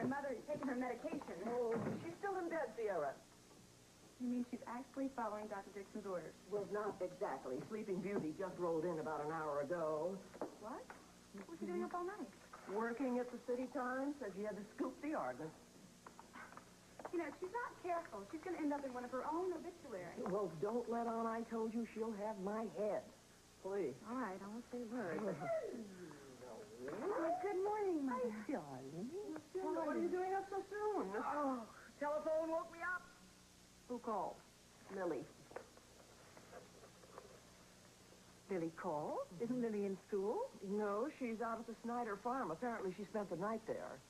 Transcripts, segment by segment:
My mother is taking her medication. Oh, she's still in bed, Sierra. You mean she's actually following Dr. Dixon's orders? Well, not exactly. Sleeping Beauty just rolled in about an hour ago. What? What was she doing up all night? Working at the City Times, said she had to scoop the Argus. You know, if she's not careful, she's going to end up in one of her own obituaries. Well, don't let on I told you she'll have my head. Please. All right, I won't say a word. Oh, good morning, Mother. Hi, darling. What are you doing up so soon? Oh, telephone woke me up. Who called? Lily. Lily called? Isn't Lily in school? No, she's out at the Snyder farm. Apparently she spent the night there.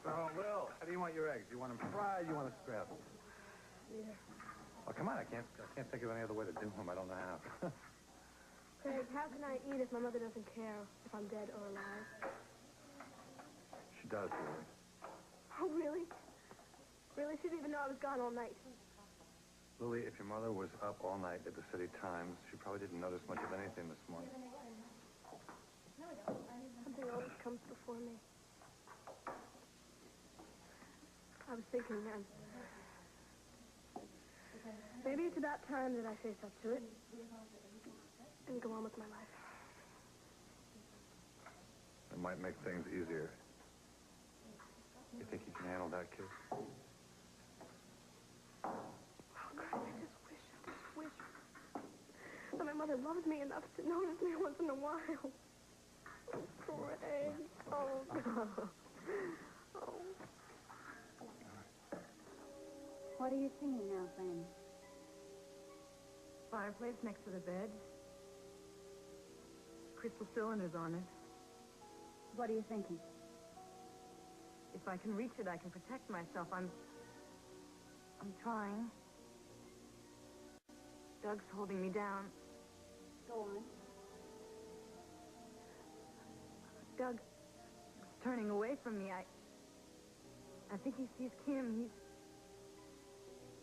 Oh, Will, how do you want your eggs? You want them fried? You want them scrambled? Yeah. Oh, come on, I can't think of any other way to do them. I don't know how. Craig, how can I eat if my mother doesn't care if I'm dead or alive? She does, Lily. Oh, really? Really? She didn't even know I was gone all night. Lily, if your mother was up all night at the City Times, she probably didn't notice much of anything this morning. Something always comes before me. I was thinking then. Maybe it's about time that I face up to it and go on with my life. It might make things easier. You think you can handle that, kid? Oh, Craig, I just wish that my mother loved me enough to notice me once in a while. Oh, Craig. Oh, no. Oh. What are you singing now, friend? Fireplace next to the bed. Crystal cylinders on it. What are you thinking? If I can reach it, I can protect myself. I'm trying. Doug's holding me down. Go on. Doug is turning away from me. I think he sees Kim.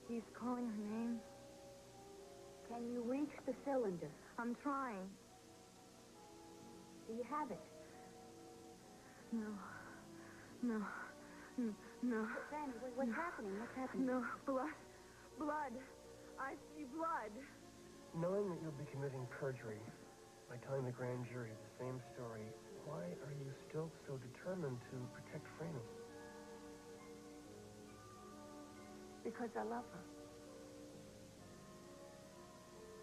He's calling her name. Can you reach the cylinder? I'm trying. Do you have it? No. Granny, what's happening? What's happening? No, blood. I see blood. Knowing that you'll be committing perjury by telling the grand jury the same story, why are you still so determined to protect Franny? Because I love her.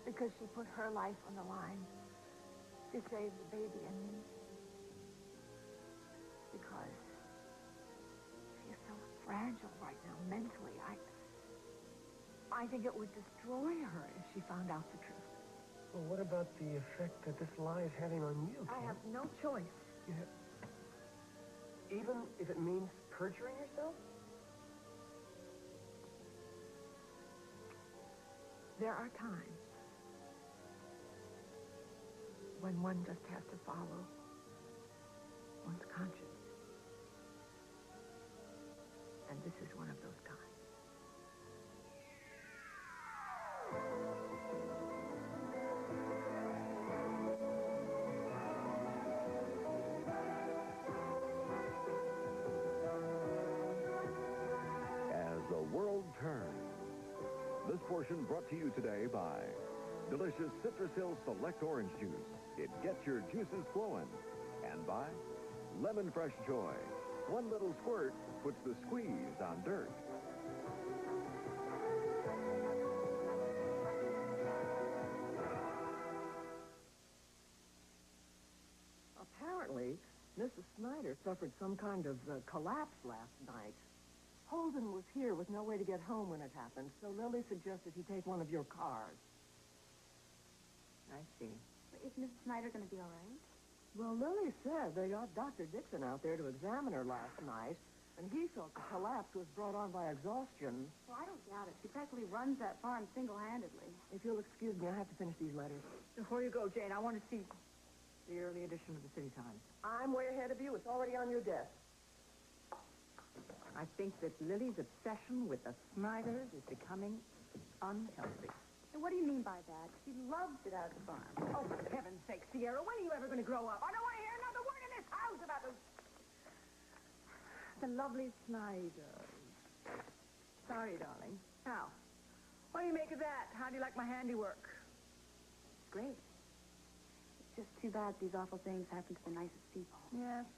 Because she put her life on the line to save the baby and me. Because she's so fragile right now, mentally. I think it would destroy her if she found out the truth. Well, what about the effect that this lie is having on you, Kim? I have no choice. You have... Even if it means perjuring yourself? There are times when one just has to follow one's conscience. And this is one of those times. As the world turns. This portion brought to you today by delicious Citrus Hill Select Orange Juice. It gets your juices flowing. And by Lemon Fresh Joy. One little squirt puts the squeeze on dirt. Apparently, Mrs. Snyder suffered some kind of collapse last night. Holden was here with no way to get home when it happened, so Lily suggested he take one of your cars. I see. Is Mrs. Snyder going to be all right? Well, Lily said they got Dr. Dixon out there to examine her last night, and he felt the collapse was brought on by exhaustion. Well, I don't doubt it. She practically runs that farm single-handedly. If you'll excuse me, I have to finish these letters. Before you go, Jane, I want to see the early edition of the City Times. I'm way ahead of you. It's already on your desk. I think that Lily's obsession with the Snyders is becoming unhealthy. So what do you mean by that? She loves it out at the farm. Oh, for heaven's sake, Sierra, when are you ever going to grow up? I don't want to hear another word in this house about the lovely Snyders. Sorry, darling. Now, what do you make of that? How do you like my handiwork? Great. It's just too bad these awful things happen to the nicest people. Yes.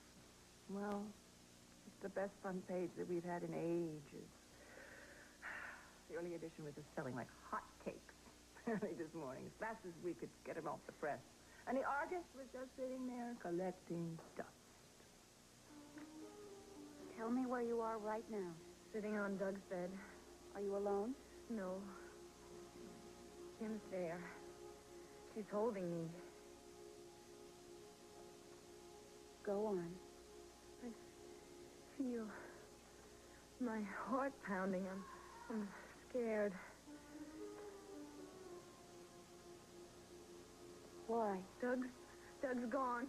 Well, it's the best front page that we've had in ages. The early edition was just selling like hotcakes early this morning, as fast as we could get them off the press. And the artist was just sitting there collecting dust. Tell me where you are right now. Sitting on Doug's bed. Are you alone? No. Kim's there. She's holding me. Go on. I feel my heart pounding. I'm scared. Why? Doug's gone.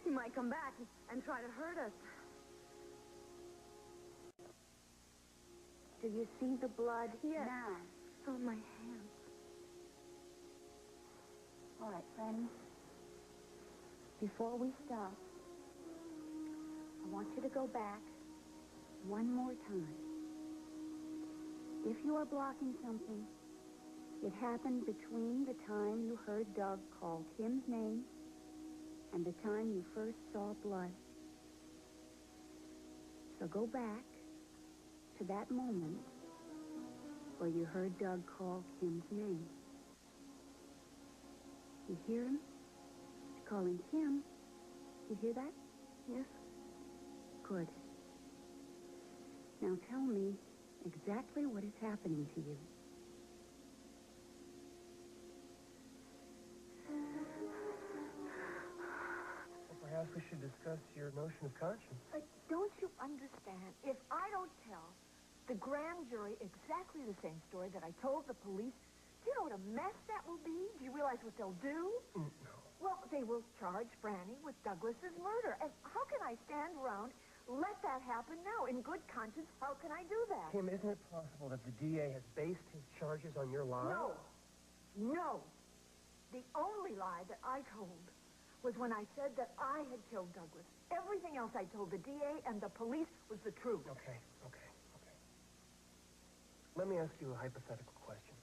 He might come back and try to hurt us. Do you see the blood Yes. now? It's on my hands. All right, Franny. Before we stop, I want you to go back one more time. If you are blocking something, it happened between the time you heard Doug call Kim's name and the time you first saw blood. So go back to that moment where you heard Doug call Kim's name. You hear him? He's calling Kim. You hear that? Yes? Good. Now tell me exactly what is happening to you. Well, perhaps we should discuss your notion of conscience. Don't you understand? If I don't tell the grand jury exactly the same story that I told the police, do you know what a mess that will be? Do you realize what they'll do? No. Well, they will charge Franny with Douglas's murder. And how can I stand around, let that happen now? In good conscience, how can I do that? Kim, isn't it possible that the DA has based his charges on your lie? No. No. The only lie that I told was when I said that I had killed Douglas. Everything else I told the DA and the police was the truth. Okay. Let me ask you a hypothetical question.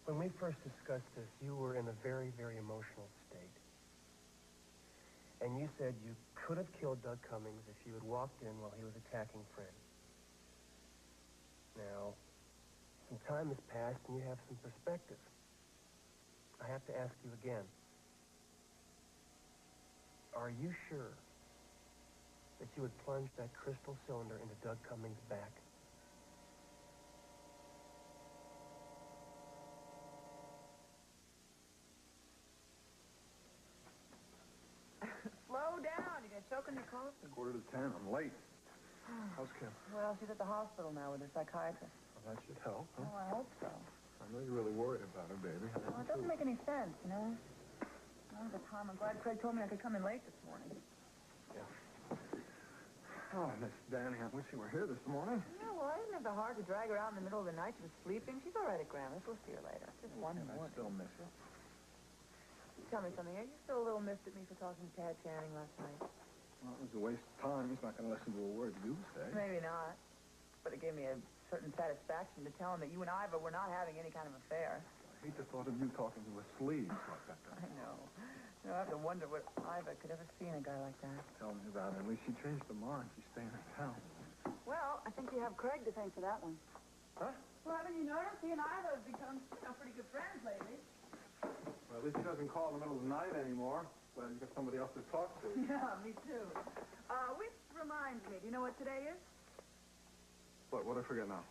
When we first discussed this, you were in a very, very emotional state. And you said you could have killed Doug Cummings if you had walked in while he was attacking Fred. Now, some time has passed and you have some perspective. I have to ask you again. Are you sure that you would plunge that crystal cylinder into Doug Cummings' back? Slow down. You're going to choke on your coffee. 9:45. I'm late. How's Kim? Well, she's at the hospital now with her psychiatrist. Well, that should help, huh? Oh, I hope so. I know you're really worried about her, baby. Well, it doesn't make any sense, you know? Well, the time, I'm glad Craig told me I could come in late this morning. Oh, Miss Danny, I wish you were here this morning. Yeah, well, I didn't have the heart to drag her out in the middle of the night. She was sleeping. She's all right at Grandma's. We'll see her later. Just one more. I still miss her. Tell me something. Are you still a little miffed at me for talking to Tad Channing last night? Well, it was a waste of time. He's not going to listen to a word you say. Maybe not. But it gave me a certain satisfaction to tell him that you and Iva were not having any kind of affair. I hate the thought of you talking to a sleaze like that. I know. You know, I have to wonder what Iva could ever see in a guy like that. Tell me about it. At least she changed her mind. She's staying in town. Well, I think you have Craig to thank for that one. Huh? Well, haven't you noticed he and Iva have become pretty good friends lately? Well, at least he doesn't call in the middle of the night anymore. Well, you got somebody else to talk to. Yeah, me too. Which reminds me, do you know what today is? What I forget now?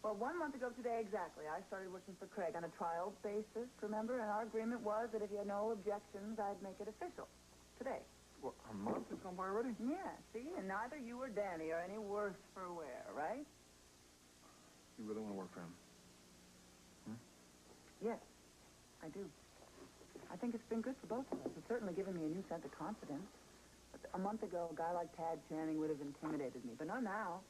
Well, 1 month ago today exactly, I started working for Craig on a trial basis, remember? And our agreement was that if you had no objections, I'd make it official. Today. What, a month has gone by already? Yeah, see? And neither you or Danny are any worse for wear, right? You really want to work for him? Yes, I do. I think it's been good for both of us. It's certainly given me a new sense of confidence. But a month ago, a guy like Tad Channing would have intimidated me, but not now.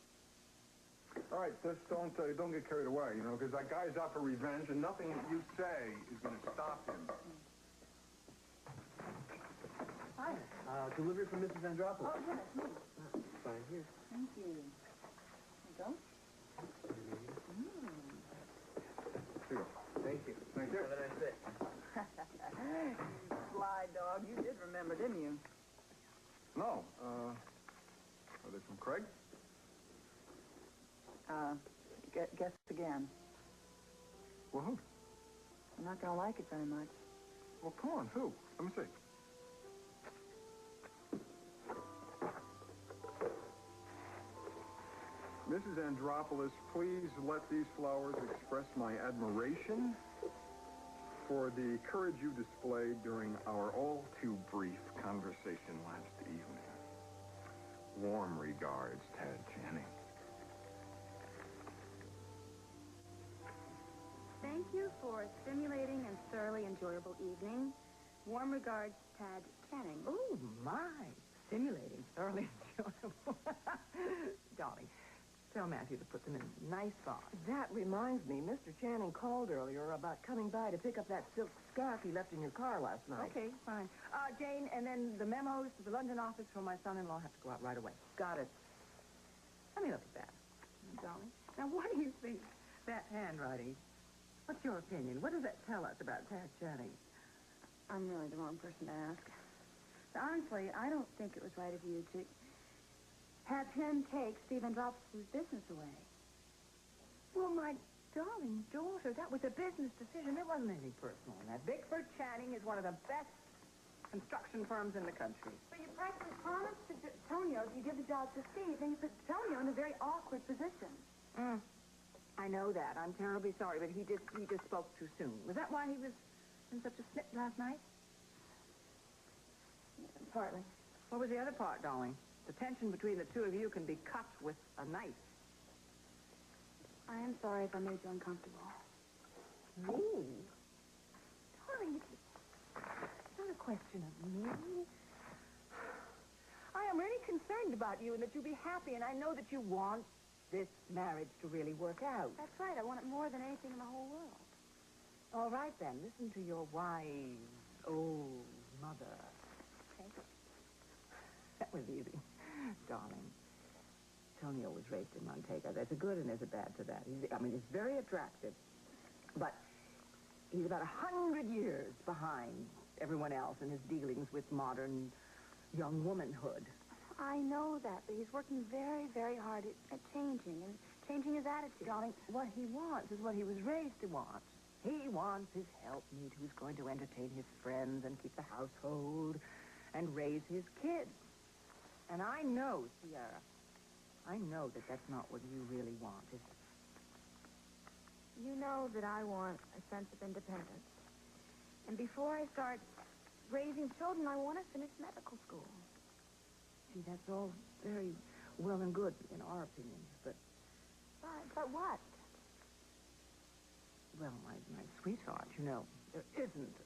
All right, just don't get carried away, you know, because that guy's out for revenge, and nothing that you say is going to stop him. Hi. Delivery from Mrs. Andropoulos. Oh, yes, me. Fine here. Thank you. Here you go. Here you go. Thank you. Thank you. Have a nice day. Sly dog, you did remember, didn't you? No, are they from Craig? Guess again. Well, who? I'm not gonna like it very much. Well, come on, who? Let me see. Mrs. Andropoulos, please let these flowers express my admiration for the courage you displayed during our all-too-brief conversation last evening. Warm regards, Tad Channing. Thank you for a stimulating and thoroughly enjoyable evening. Warm regards, Tad Channing. Oh, my. Stimulating, thoroughly enjoyable. Darling, tell Matthew to put them in a nice box. That reminds me, Mr. Channing called earlier about coming by to pick up that silk scarf he left in your car last night. Okay, fine. Jane, and then the memos to the London office for my son-in-law have to go out right away. Got it. Let me look at that, darling. Now, what do you think that handwriting? What's your opinion? What does that tell us about Tad Channing? I'm really the wrong person to ask. But honestly, I don't think it was right of you to have him take Steve Andropoulos' business away. Well, my darling daughter, that was a business decision. There wasn't anything personal in that. Bickford Channing is one of the best construction firms in the country. But you practically promised to Tonio if you give the job to Steve, then you put Tonio in a very awkward position. I know that. I'm terribly sorry, but he just spoke too soon. Was that why he was in such a snip last night? Partly. What was the other part, darling? The tension between the two of you can be cut with a knife. I am sorry if I made you uncomfortable. Me? Darling, it's not a question of me. I am really concerned about you and that you'll be happy, and I know that you want this marriage to really work out. That's right. I want it more than anything in the whole world. All right, then. Listen to your wise old mother. Okay. That was easy. Darling, Tonio was raised in Montego. There's a good and there's a bad to that. He's very attractive, but he's about 100 years behind everyone else in his dealings with modern young womanhood. I know that, but he's working very, very hard at changing his attitude. Darling, what he wants is what he was raised to want. He wants his helpmeet who's going to entertain his friends and keep the household and raise his kids. And I know, Sierra, I know that that's not what you really want, is it? You know that I want a sense of independence. And before I start raising children, I want to finish medical school. See, that's all very well and good in our opinions, but... But what? Well, my sweetheart, you know, there isn't,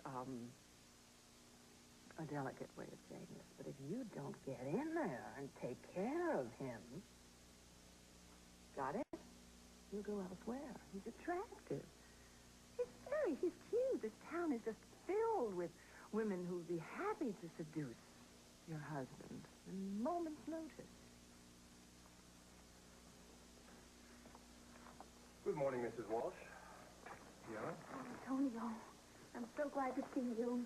a delicate way of saying this, but if you don't get in there and take care of him, got it? He'll go elsewhere. He's attractive. He's cute. This town is just filled with women who'd be happy to seduce your husband at a moment's notice. Good morning, Mrs. Walsh. Yeah? Tonio, I'm so glad to see you.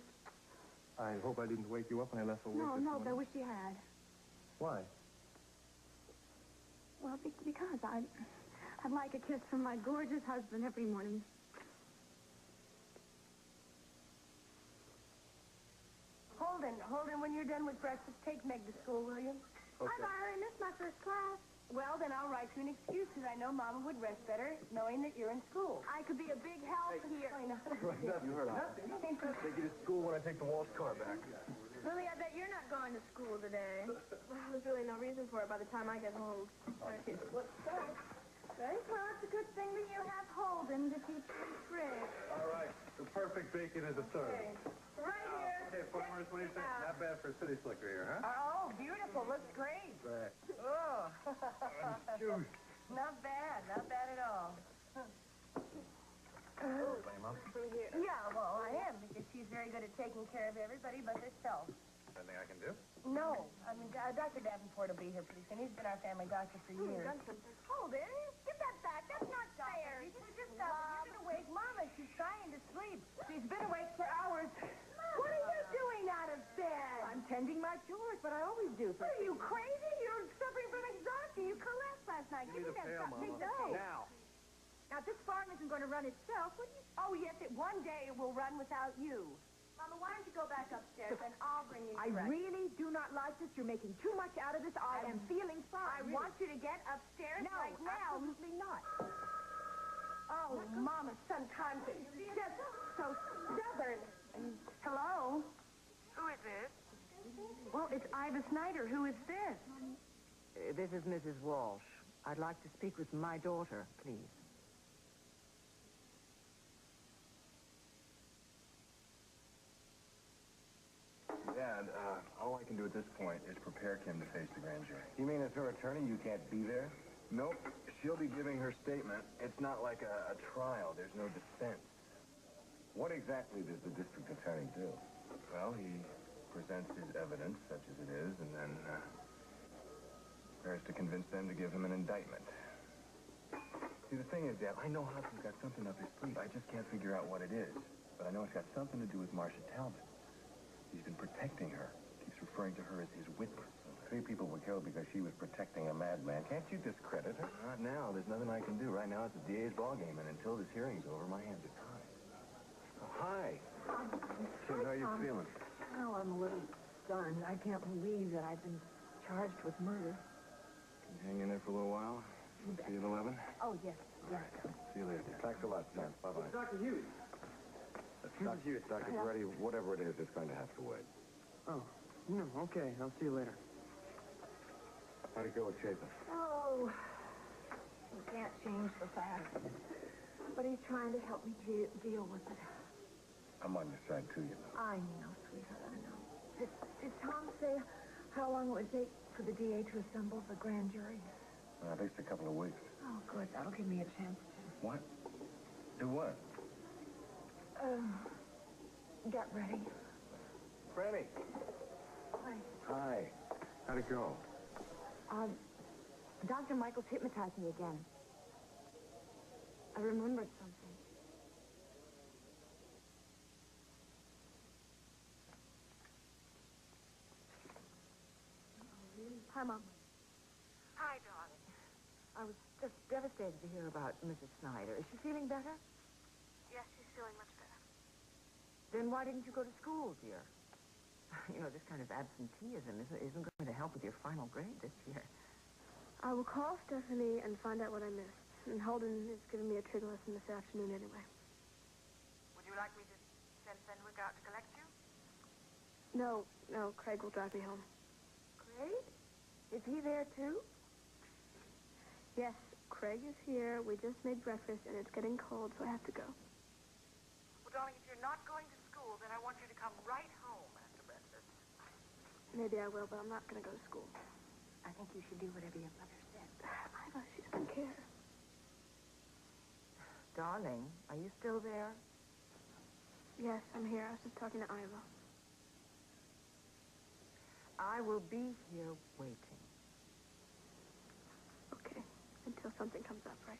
I hope I didn't wake you up when I left for work this No, morning. I wish you had. Why? Well, because I'd like a kiss from my gorgeous husband every morning. Holden, when you're done with breakfast, take Meg to school, will you? Okay. I've already missed my first class. Well, then I'll write you an excuse, because I know Mama would rest better knowing that you're in school. I could be a big help here. You heard of it. Take you to school when I take the Walsh car back. Lily, I bet you're not going to school today. Well, there's really no reason for it by the time I get home. What's that? Well, it's a good thing that you have Holden to teach you tricks. All right. The perfect bacon is a third. Right here. Okay, farmers, what do you think? Not bad for a city slicker here, huh? Oh, beautiful. Looks great. Right. Oh. Juice. Not bad at all. Play, Mom? Yeah, well, I am, because she's very good at taking care of everybody but herself. Anything I can do? No, I mean, Dr. Davenport will be here pretty soon. He's been our family doctor for years. Hold it. Give that back. That's not fair. Just stop it. You've been awake. Mama, she's trying to sleep. She's been awake for hours. What are you doing out of bed? I'm tending my chores, but I always do. What, are you crazy? You're suffering from exhaustion. You collapsed last night. Give me the pail, Mama. No. Now. Now, if this farm isn't going to run itself, what do you... Oh, yes, one day it will run without you. Mama, why don't you go back upstairs and I'll bring you I really do not like this. You're making too much out of this. I am feeling I fine. want you to get upstairs right now. Absolutely not. Oh, Mama, sometimes it's just so stubborn. Hello? Who is this? Well, it's Ida Snyder. Who is this? This is Mrs. Walsh. I'd like to speak with my daughter, please. Dad, all I can do at this point is prepare Kim to face the grand jury. You mean as her attorney, you can't be there? Nope. She'll be giving her statement. It's not like a trial. There's no defense. What exactly does the district attorney do? Well, he presents his evidence, such as it is, and then tries to convince them to give him an indictment. See, the thing is, Dad, I know Hodson's got something up his sleeve. I just can't figure out what it is. But I know it's got something to do with Marcia Talbot. He's been protecting her. Keeps referring to her as his witness. 3 people were killed because she was protecting a madman. Can't you discredit her? Not now. There's nothing I can do. Right now, it's the DA's ballgame, and until this hearing's over, my hands are tied. Hi. Kim, how are you feeling? Oh, I'm a little stunned. I can't believe that I've been charged with murder. Can you hang in there for a little while? See you at 11? Oh, yes. All right. See you later. Thanks a lot, Sam. Bye-bye. Dr. Hughes. Dr. Hughes, Dr. Peretti, whatever it is, it's going to have to wait. Oh, no, okay. I'll see you later. How'd it go with Chapin? Oh, you can't change the facts. But he's trying to help me deal with it. I'm on your side, too, you know. I know, sweetheart, I know. Did Tom say how long it would take for the DA to assemble the grand jury? At least a couple of weeks. Oh, good. That'll give me a chance to... What? Do what? Get ready. Franny. Hi. Hi. How'd it go? Dr. Michaels hypnotized me again. I remembered something. Hi, Mom. Hi, darling. I was just devastated to hear about Mrs. Snyder. Is she feeling better? Yes, she's feeling much better. Then why didn't you go to school, dear? You know, this kind of absenteeism isn't going to help with your final grade this year. I will call Stephanie and find out what I missed. And Holden is giving me a trig lesson this afternoon anyway. Would you like me to send Fenwick out to collect you? No, Craig will drive me home. Craig? Is he there, too? Yes, Craig is here. We just made breakfast, and it's getting cold, so I have to go. Well, darling, if you're not going to school, then I want you to come right home after breakfast. Maybe I will, but I'm not going to go to school. I think you should do whatever your mother said. Iva, she doesn't care. Darling, are you still there? Yes, I'm here. I was just talking to Iva. I will be here waiting. Okay, until something comes up, right?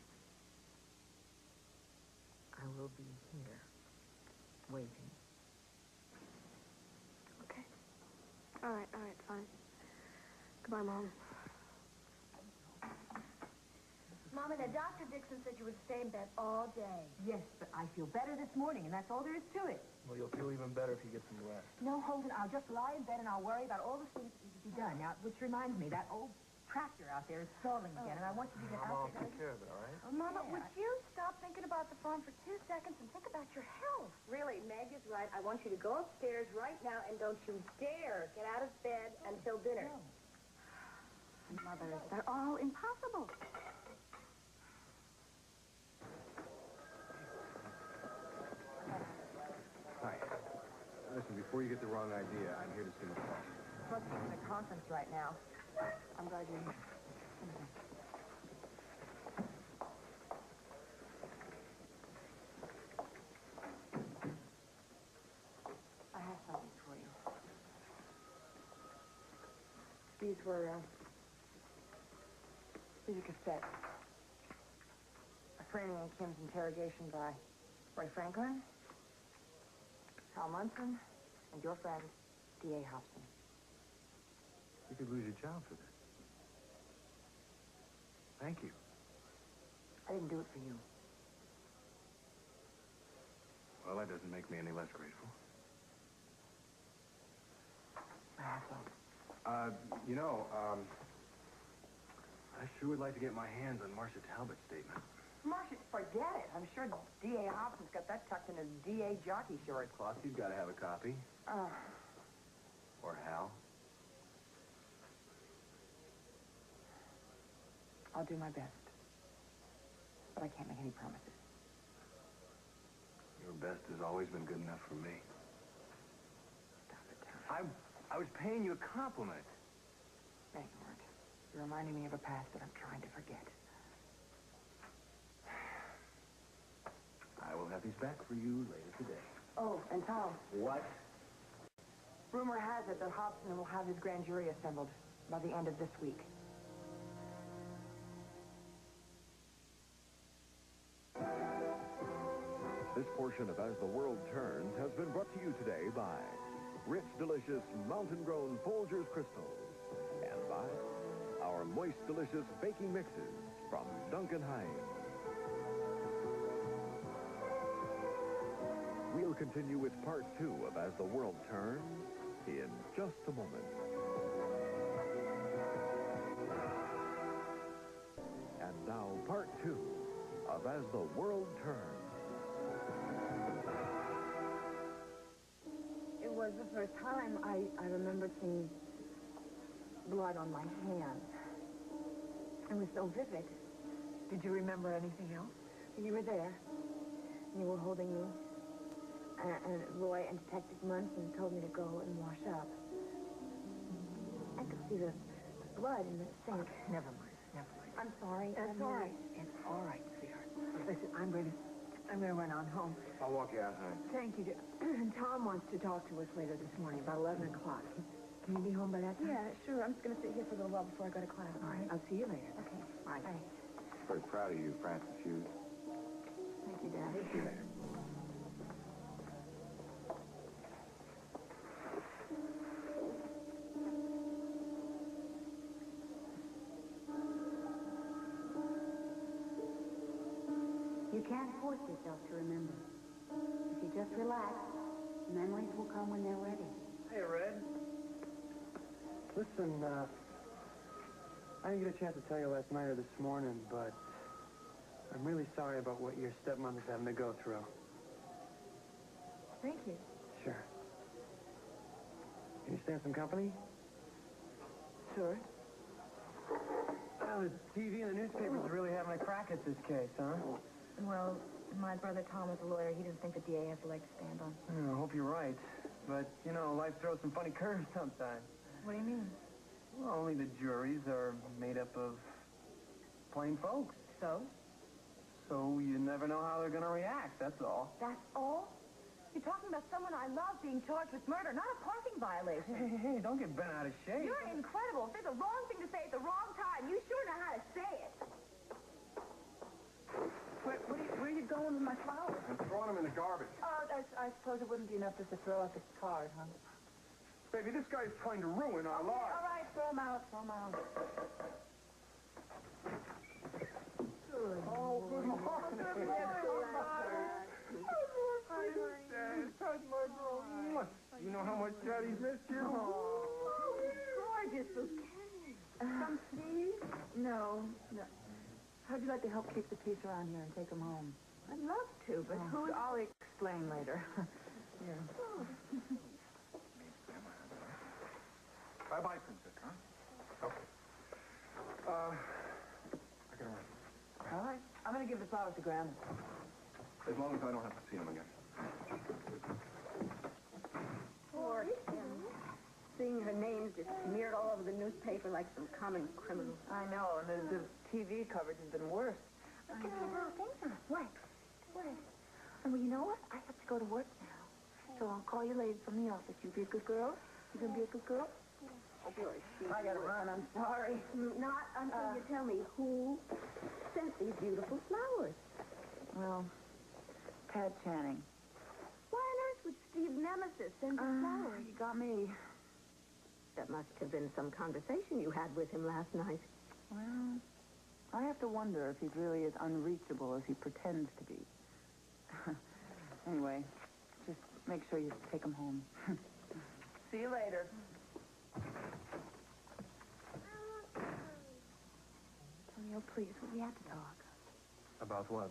I will be here waiting. Okay. All right, fine. Goodbye, Mom. Mama, now, Dr. Dixon said you would stay in bed all day. Yes, but I feel better this morning, and that's all there is to it. Well, you'll feel even better if you get some rest. No, Holden, I'll just lie in bed and I'll worry about all the things that need to be done. Now, which reminds me, that old tractor out there is stalling again, and I want you to get Mama, out I'll there. take care of it, all right? Oh, Mama, would you stop thinking about the farm for 2 seconds and think about your health? Really, Meg is right. I want you to go upstairs right now, and don't you dare get out of bed until dinner. Mother, They're all impossible. Hi. Listen, before you get the wrong idea, I'm here to see the boss. Plus, he's in a conference right now. I'm glad you're here. these are cassettes. A framing in Kim's interrogation by Roy Franklin, Hal Munson, and your friend, D.A. Hobson. You could lose your job for this. Thank you. I didn't do it for you. Well, that doesn't make me any less grateful. You know, I sure would like to get my hands on Marcia Talbot's statement. Marcia, forget it. I'm sure D.A. Hobson's got that tucked in his D.A. jockey shorts. Flossie's got to have a copy. Or Hal. I'll do my best. But I can't make any promises. Your best has always been good enough for me. Stop it, Tom. I was paying you a compliment. No, you weren't. You're reminding me of a past that I'm trying to forget. I will have these back for you later today. Oh, and Tom. What? Rumor has it that Hobson will have his grand jury assembled by the end of this week. This portion of As the World Turns has been brought to you today by rich, delicious, mountain-grown Folgers crystals, and by our moist, delicious baking mixes from Duncan Hines. We'll continue with part 2 of As the World Turns in just a moment. And now, part 2 of As the World Turns. It was the first time I remembered seeing blood on my hand. It was so vivid. Did you remember anything else? You were there. You were holding me. And Roy and Detective Munson told me to go and wash up. I could see the blood in the sink. Never mind. I'm sorry. It's all right. It's all right, sweetheart. Listen, I'm going to run on home. I'll walk you out, honey. Thank you, dear. Tom wants to talk to us later this morning, about 11 o'clock. Can you be home by that time? Yeah, sure. I'm just going to sit here for a little while before I go to class. All right. I'll see you later. Okay. Bye. Bye. Very proud of you, Francis Hughes. Thank you, Dad. See you later. You can't force yourself to remember. If you just relax, memories will come when they're ready. Hey, Red. Listen, I didn't get a chance to tell you last night or this morning, but I'm really sorry about what your stepmother's having to go through. Thank you. Sure. Can you stand some company? Sure. Well, the TV and the newspapers are really having a crack at this case, huh? Well, my brother Tom was a lawyer. He didn't think the DA has a leg to stand on. I hope you're right. But, you know, life throws some funny curves sometimes. What do you mean? Well, only the juries are made up of plain folks. So? So you never know how they're going to react, that's all. That's all? You're talking about someone I love being charged with murder, not a parking violation. Hey, don't get bent out of shape. You're incredible. If there's a wrong thing to say at the wrong time, you sure know how to say it. Where are you going with my flowers? I'm throwing them in the garbage. Oh, I suppose it wouldn't be enough just to throw out the card, huh? Baby, this guy's trying to ruin our lives. All right, throw them out. Good. Oh, good morning. Good morning. You know how much Daddy's missed you? Oh, gorgeous bouquet. From Steve? No. How'd you like to help keep the peace around here and take them home? I'd love to, but who's... I'll explain later. Here. Bye-bye, Princess, huh? Okay. I gotta run. All right. I'm going to give the flowers to Grandma. As long as I don't have to see him again. Poor Kim. Seeing her name just smeared all over the newspaper like some common criminal. I know, and the TV coverage has been worse. Look at all those things on What? And well, you know what? I have to go to work now. So I'll call you later from the office. You be a good girl? You gonna be a good girl? I gotta run, I'm sorry. Not until you tell me who sent these beautiful flowers. Well, Tad Channing. Why on earth would Steve's nemesis send the flowers? He got me. That must have been some conversation you had with him last night. Well, I have to wonder if he's really as unreachable as he pretends to be. Anyway, just make sure you take him home. See you later. Antonio, please, we have to talk. About what?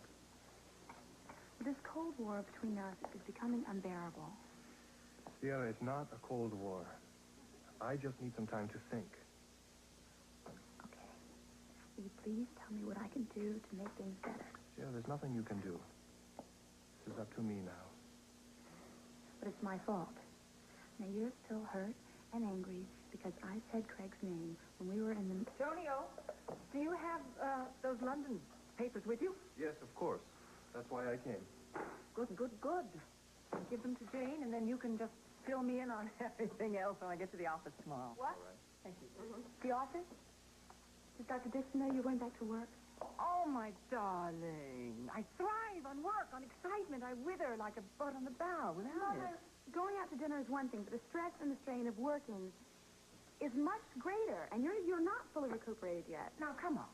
This Cold War between us is becoming unbearable. Sierra, it's not a Cold War. I just need some time to think. Okay. Will you please tell me what I can do to make things better? Sierra, there's nothing you can do. This is up to me now. But it's my fault. Now, you're still hurt and angry because I said Craig's name when we were in the... Antonio, do you have those London papers with you? Yes, of course. That's why I came. Good. Give them to Jane, and then you can just fill me in on everything else when I get to the office tomorrow. What? All right. Thank you. The office? Does Dr. Dixon know you're going back to work? Oh, my darling. I thrive on work, on excitement. I wither like a bud on the bough without Mother, it. going out to dinner is one thing, but the stress and the strain of working is much greater, and you're not fully recuperated yet. Now, come on.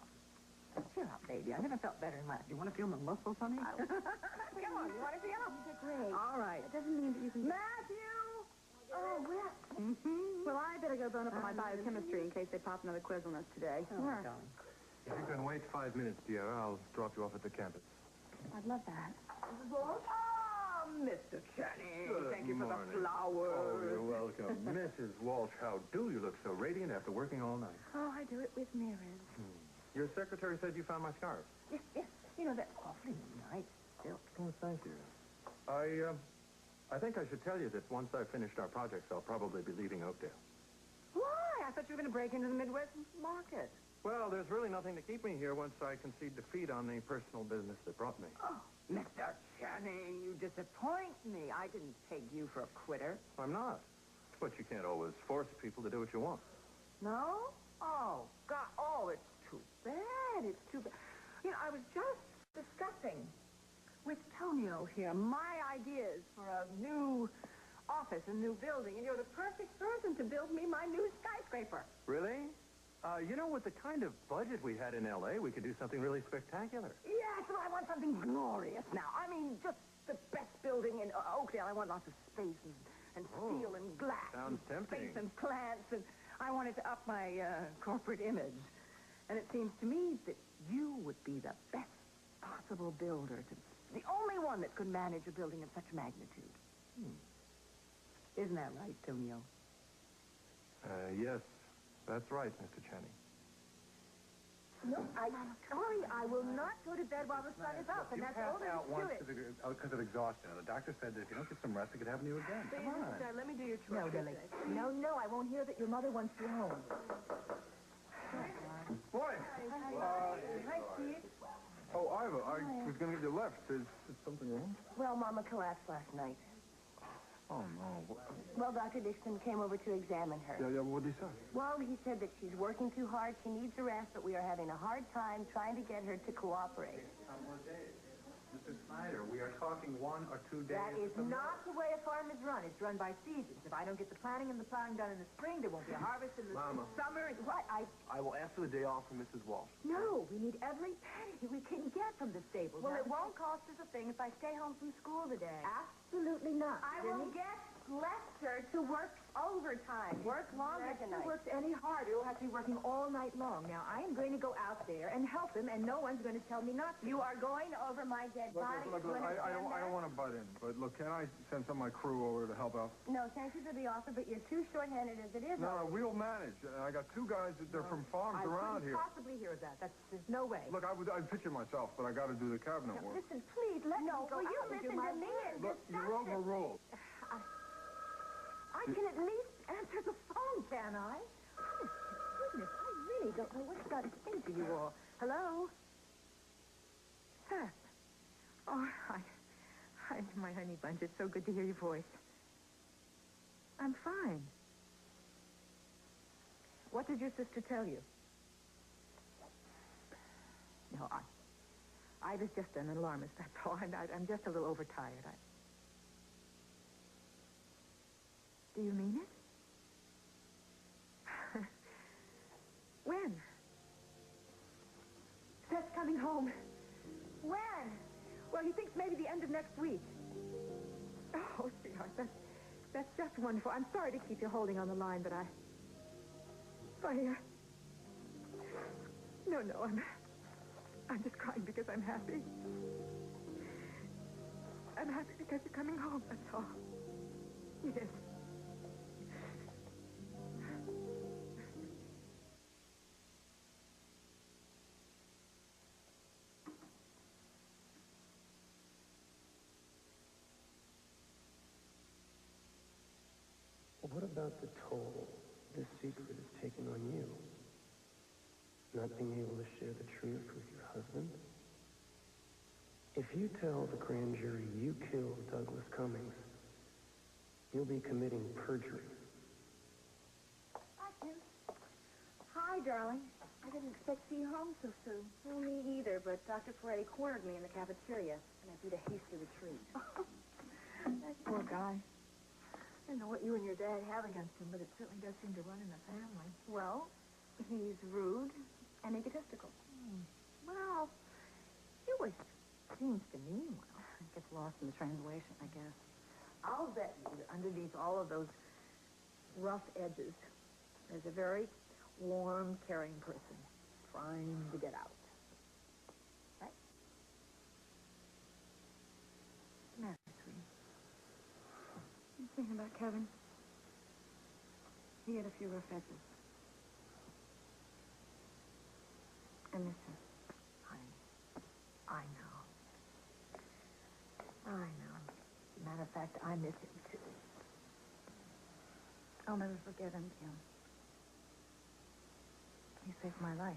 Cheer up, baby. I never felt better in my life. Do you want to feel my muscles, honey? Come on. You want to feel them? You're great. All right. It doesn't mean that you can... Matthew! Oh, well. Well, I better go bone up on my biochemistry in case they pop another quiz on us today. Oh, my darling. If you can wait 5 minutes, Sierra, I'll drop you off at the campus. I'd love that. Mrs. Walsh? Oh, Mr. Channing. Thank you for the morning. flowers. Oh, you're welcome. Mrs. Walsh, how do you look so radiant after working all night? Oh, I do it with mirrors. Your secretary said you found my scarf. Yes. You know, that's awfully nice silk. Oh, thank you. I think I should tell you that once I've finished our projects, I'll probably be leaving Oakdale. Why? I thought you were going to break into the Midwest market. Well, there's really nothing to keep me here once I concede defeat on the personal business that brought me. Oh, Mr. Channing, you disappoint me. I didn't peg you for a quitter. I'm not. But you can't always force people to do what you want. No? Oh, God. Oh, it's too bad. It's too bad. You know, I was just discussing with Tonio here my ideas for a new office, a new building, and you're the perfect person to build me my new skyscraper. Really? You know, with the kind of budget we had in L.A., we could do something really spectacular. Yes, but I want something glorious now. I mean, just the best building in Oakdale. I want lots of space and steel and glass. Sounds tempting. Space and plants, and I wanted to up my corporate image. And it seems to me that you would be the best possible builder, the only one that could manage a building of such magnitude. Isn't that right, Tonio? Yes, that's right, Mr. Channing. No, I'm sorry. I will not go to bed while the sun is up, and that's all there is to it. Because of exhaustion. The doctor said that if you don't get some rest, it could happen to you again. Come on. Let me do your chores. No, Lily. No, I won't hear that your mother wants you home. Boy! Hi, Steve. Oh, Iva, I was going to get you left. Is something wrong? Well, Mama collapsed last night. Oh, no. Well, Dr. Dixon came over to examine her. Yeah, what did he say? Well, he said that she's working too hard, she needs a rest, but we are having a hard time trying to get her to cooperate. More days. Mr. Snyder, we are talking 1 or 2 days. That is not the way a farm is run. It's run by seasons. If I don't get the planting and the plowing done in the spring, there won't be a harvest in the Mama. summer. And what? I will ask for the day off from Mrs. Walsh. No, we need every penny we can get from the stables. Well, it won't cost us a thing if I stay home from school today. Absolutely not. I will get Lester to work overtime. Work longer Lester tonight. works any harder. He'll have to be working all night long. Now, I am going to go out there and help him, and no one's going to tell me not to. You are going over my dead body. Look, I don't want to butt in, but look, can I send some of my crew over to help out? No, thank you for the offer, but you're too short-handed as it is. No, we'll manage. I got 2 guys that they're from farms around here. I couldn't possibly hear of that. There's no way. Look, I'd pitch it myself, but I got to do the cabinet work. Listen, please, let me go will you out and do listen my to me work. and Look, discuss you're overruled. I can at least answer the phone, can I? Oh, goodness, I really don't know what's got into you all. Hello? Seth. Oh, hi, my honey bunch. It's so good to hear your voice. I'm fine. What did your sister tell you? No, I was just an alarmist, that's all. I'm just a little overtired. Do you mean it? When? Seth's coming home. When? Well, he thinks maybe the end of next week. Oh, sweetheart, that's just wonderful. I'm sorry to keep you holding on the line, but No, I'm just crying because I'm happy. I'm happy because you're coming home, that's all. Yes. What about the toll this secret is taking on you? Not being able to share the truth with your husband? If you tell the grand jury you killed Douglas Cummings, you'll be committing perjury. Hi, Kim. Hi, darling. I didn't expect to see you home so soon. Well, me either, but Dr. Ferretti cornered me in the cafeteria, and I beat a hasty retreat. That poor guy. I don't know what you and your dad have against him, but it certainly does seem to run in the family. Well, he's rude and egotistical. Well, he always seems to mean well. It gets lost in the translation, I guess. I'll bet you that underneath all of those rough edges, there's a very warm, caring person trying to get out. Right? What's the matter, sweetie? I'm thinking about Kevin. He had a few rough edges. I miss him. Honey, I know. As a matter of fact, I miss him, too. I'll never forget him, Kim. He saved my life.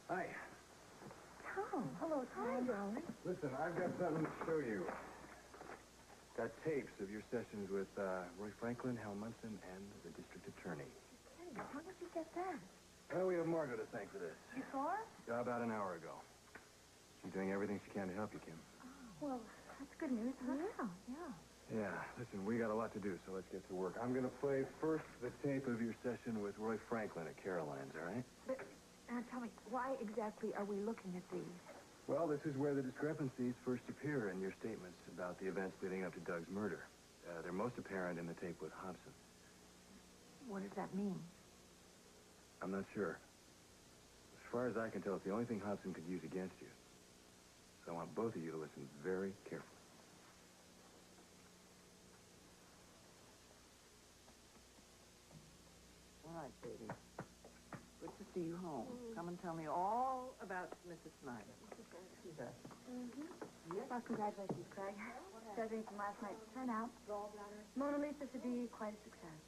Hi. Tom. Hello, Tom. Hi, darling. Listen, I've got something to show you. Got tapes of your sessions with Roy Franklin, Hal Munson, and the district attorney. Hey, how did you get that? Well, we have Margot to thank for this. You saw her? About an hour ago. She's doing everything she can to help you, Kim. Well, that's good news, huh? Yeah. Yeah, listen, we got a lot to do, so let's get to work. I'm going to play first the tape of your session with Roy Franklin at Caroline's, all right? But, tell me, why exactly are we looking at these? Well, this is where the discrepancies first appear in your statements about the events leading up to Doug's murder. They're most apparent in the tape with Hobson. What does that mean? I'm not sure. As far as I can tell, it's the only thing Hobson could use against you. So I want both of you to listen very carefully. All right, baby. Good to see you home. Come and tell me all about Mrs. Snyder. Well, congratulations, Craig. Judging from last night's turnout, Mona Lisa should be quite a success.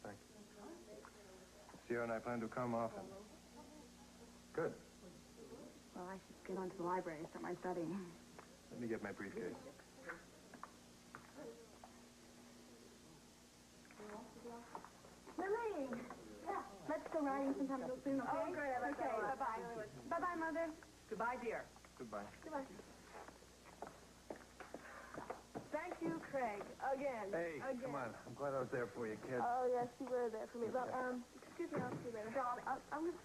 Thank you. Sierra and I plan to come often. Good. Well, I should get on to the library and start my studying. Let me get my briefcase. Lily! Yeah. Let's go riding sometime real soon, okay? Oh, great. Okay, bye-bye. Bye-bye, Mother. Goodbye, dear. Goodbye. Goodbye. Thank you, Craig. Again. Hey, Again. come on. I'm glad I was there for you, kid. Oh, yes, you were there for me. Well, excuse me, I'll see you later. Darling. I'm going to...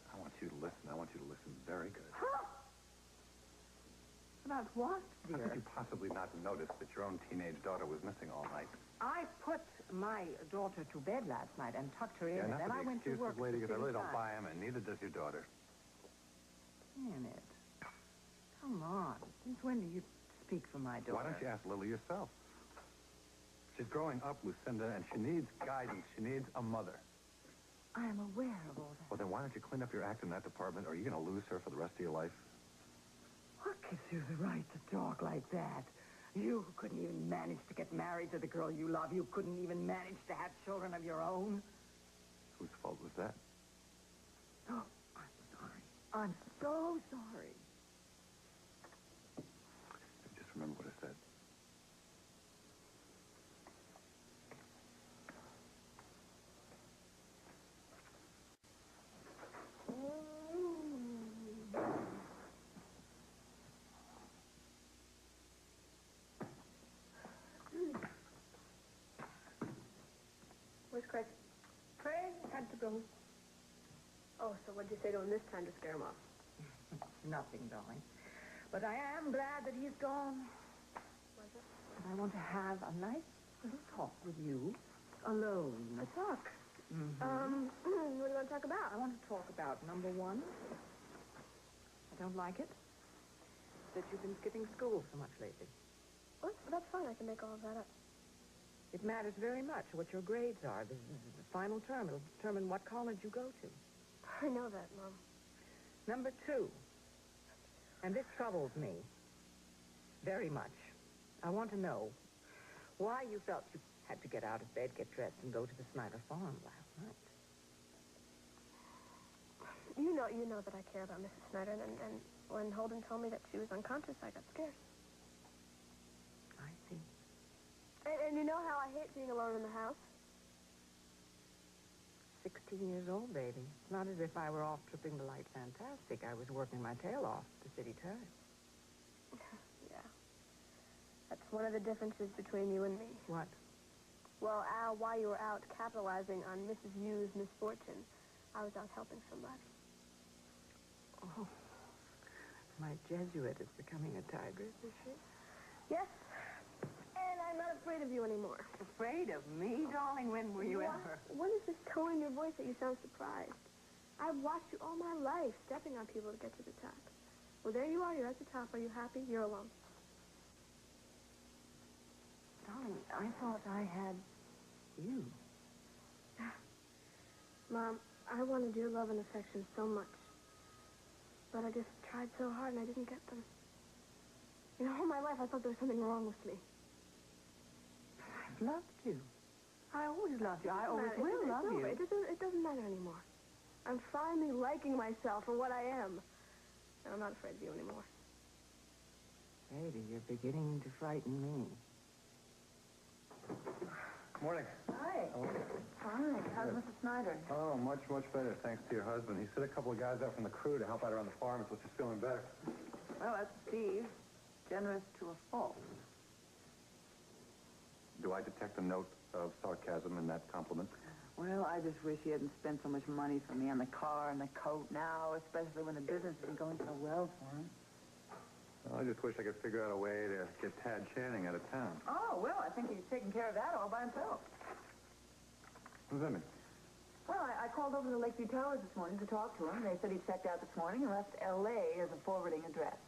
I want you to listen. I want you to listen very good. About what, How dear? could you possibly not notice that your own teenage daughter was missing all night? I put my daughter to bed last night and tucked her in, Yeah, and not then for I the went to work. excuses, lady, because I really don't time. buy them, and neither does your daughter. Damn it. Come on. Since when do you speak for my daughter? Why don't you ask Lily yourself? She's growing up, Lucinda, and she needs guidance. She needs a mother. I am aware of all that. Well, then why don't you clean up your act in that department, or are you going to lose her for the rest of your life? What gives you the right to talk like that? You who couldn't even manage to get married to the girl you love. You couldn't even manage to have children of your own. Whose fault was that? Oh, I'm sorry. I'm so sorry. Just remember what I said. go? Oh, so what'd you say to him this time to scare him off? Nothing, darling. But I am glad that he's gone. What's it? And I want to have a nice little talk with you. Alone. A talk? Mm-hmm. What do you want to talk about? I want to talk about, number one, I don't like it that you've been skipping school so much lately. What? That's fine. I can make all of that up. It matters very much what your grades are. This is the final term. It'll determine what college you go to. I know that, Mom. Number two, and this troubles me very much. I want to know why you felt you had to get out of bed, get dressed, and go to the Snyder farm last night. You know that I care about Mrs. Snyder, and when Holden told me that she was unconscious, I got scared. I see. And you know how I hate being alone in the house? 16 years old, baby. It's not as if I were off tripping the light fantastic. I was working my tail off to city turns. Yeah. That's one of the differences between you and me. What? Well, Al, while you were out capitalizing on Mrs. Yu's misfortune, I was out helping somebody. Oh, my Jesuit is becoming a tigress, is she? Yes. And I'm not afraid of you anymore. Afraid of me, darling? When were you ever? What is this tone in your voice that you sound surprised? I've watched you all my life, stepping on people to get to the top. Well, there you are. You're at the top. Are you happy? You're alone. Darling, I thought I had you. Mom, I wanted your love and affection so much. But I just tried so hard and I didn't get them. You know, all my life I thought there was something wrong with me. I've loved you. I always loved you. I always will love you. It doesn't matter anymore. I'm finally liking myself for what I am. And I'm not afraid of you anymore. Baby, you're beginning to frighten me. Morning. Hi. Oh. Fine. How's Mrs. Snyder? Oh, much, much better, thanks to your husband. He sent a couple of guys out from the crew to help out around the farm until she's feeling better. Well, that's Steve. Generous to a fault. Do I detect a note of sarcasm in that compliment? Well, I just wish he hadn't spent so much money for me on the car and the coat now, especially when the business isn't going so well for him. Well, I just wish I could figure out a way to get Tad Channing out of town. Oh, well, I think he's taking care of that all by himself. What does that mean? Well, I called over to Lakeview Towers this morning to talk to him. They said he checked out this morning and left L.A. as a forwarding address.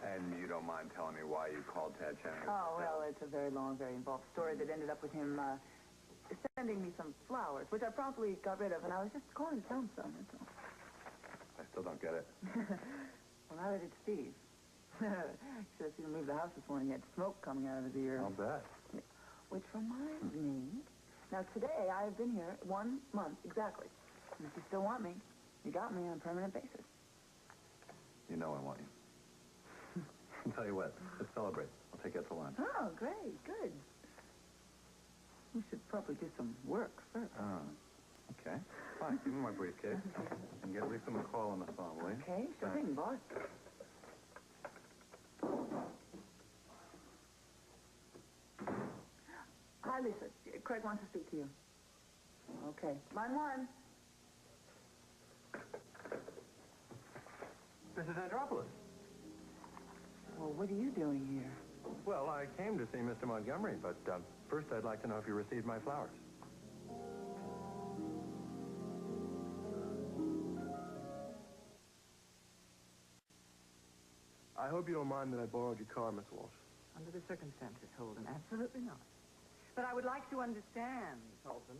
And you don't mind telling me why you called Tad Channing? Oh, well, it's a very long, very involved story that ended up with him sending me some flowers, which I promptly got rid of, and I was just calling to tell him so, that's all. I still don't get it. Well, neither did Steve. Should have seen him leave the house this morning. He had smoke coming out of his ear. I'll bet. Which reminds me, now today I have been here 1 month exactly. And if you still want me, you got me on a permanent basis. You know I want you. I'll tell you what, let's celebrate. I'll take you out to lunch. Oh, great, good. We should probably do some work first. Oh, okay. Fine, give me my briefcase. And get Lisa McCall on the phone, will you? Okay, sure thing, boss. Hi, Lisa. Craig wants to speak to you. Okay. Line one. Mrs. Andropoulos. Well, what are you doing here? Well, I came to see Mr. Montgomery, but first I'd like to know if you received my flowers. I hope you don't mind that I borrowed your car, Miss Walsh. Under the circumstances, Holden, absolutely not. But I would like to understand, Holden,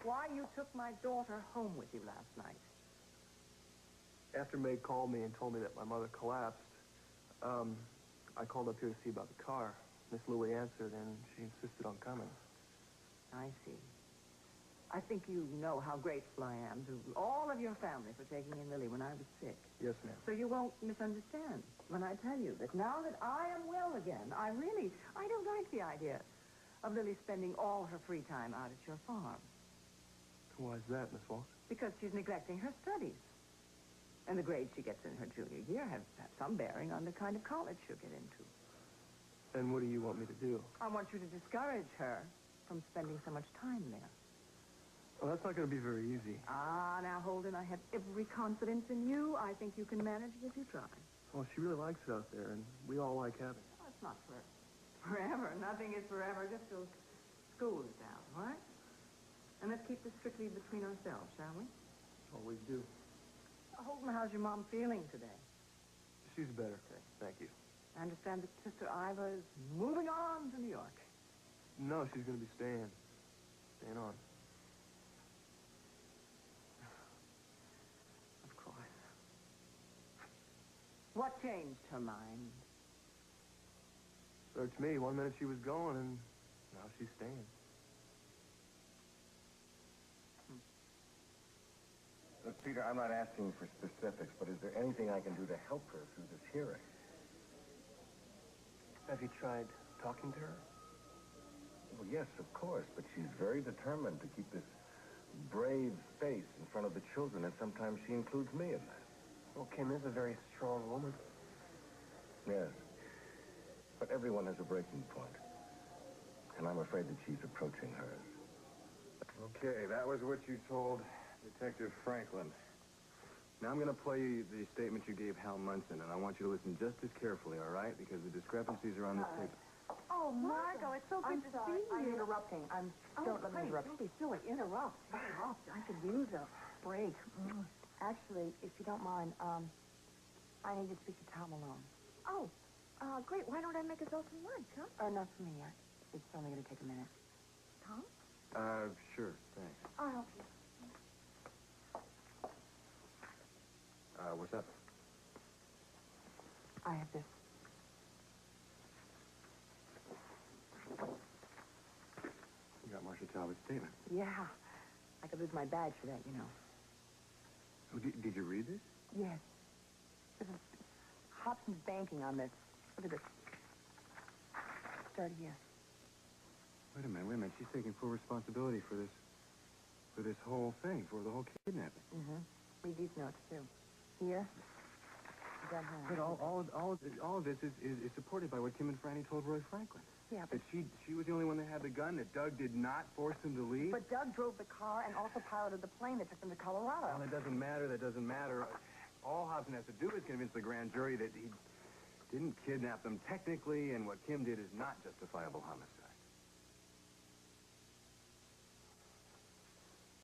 why you took my daughter home with you last night. After Meg called me and told me that my mother collapsed, I called up here to see about the car. Miss Louie answered, and she insisted on coming. I see. I think you know how grateful I am to all of your family for taking in Lily when I was sick. Yes, ma'am. So you won't misunderstand when I tell you that now that I am well again, I don't like the idea of Lily spending all her free time out at your farm. Why is that, Miss Walsh? Because she's neglecting her studies. And the grades she gets in her junior year have some bearing on the kind of college she'll get into. And what do you want me to do? I want you to discourage her from spending so much time there. Well, that's not going to be very easy. Ah, now, Holden, I have every confidence in you. I think you can manage it if you try. Well, she really likes it out there, and we all like having it. Oh, it's not forever. Nothing is forever, just till school is down, all right? And let's keep this strictly between ourselves, shall we? Always do. Holden, how's your mom feeling today? She's better. Okay, thank you. I understand that Sister Iva is moving on to New York. No, she's going to be staying on. Of course. What changed her mind? Search me. 1 minute she was going, and now she's staying. Look, Peter, I'm not asking for specifics, but is there anything I can do to help her through this hearing? Have you tried talking to her? Well, yes, of course, but she's very determined to keep this brave face in front of the children, and sometimes she includes me in that. Well, Kim is a very strong woman. Yes, but everyone has a breaking point, and I'm afraid that she's approaching hers. Okay, that was what you told Detective Franklin. Now I'm going to play you the statement you gave Hal Munson, and I want you to listen just as carefully, all right? Because the discrepancies are on this tape. Oh, Margot, it's so good to see you. I'm interrupting. Don't let me interrupt. Don't be silly. Interrupt. I could use a break. Actually, if you don't mind, I need to speak to Tom alone. Oh, great. Why don't I make us all some lunch, huh? Not for me yet. It's only going to take a minute. Tom? Sure, thanks. I'll help you. What's up? I have this. You got Marcia Talbot's statement. Yeah. I could lose my badge for that, you know. Oh, did you read this? Yes. This is Hobson's banking on this. Look at this. Start here. Wait a minute. She's taking full responsibility for this whole thing, for the whole kidnapping. Mm-hmm. Read these notes, too. Here. Down here. But all of this is supported by what Kim and Franny told Roy Franklin. Yeah, That she was the only one that had the gun, that Doug did not force him to leave. But Doug drove the car and also piloted the plane that took them to Colorado. Well, that doesn't matter. All Hobson has to do is convince the grand jury that he didn't kidnap them technically, and what Kim did is not justifiable homicide.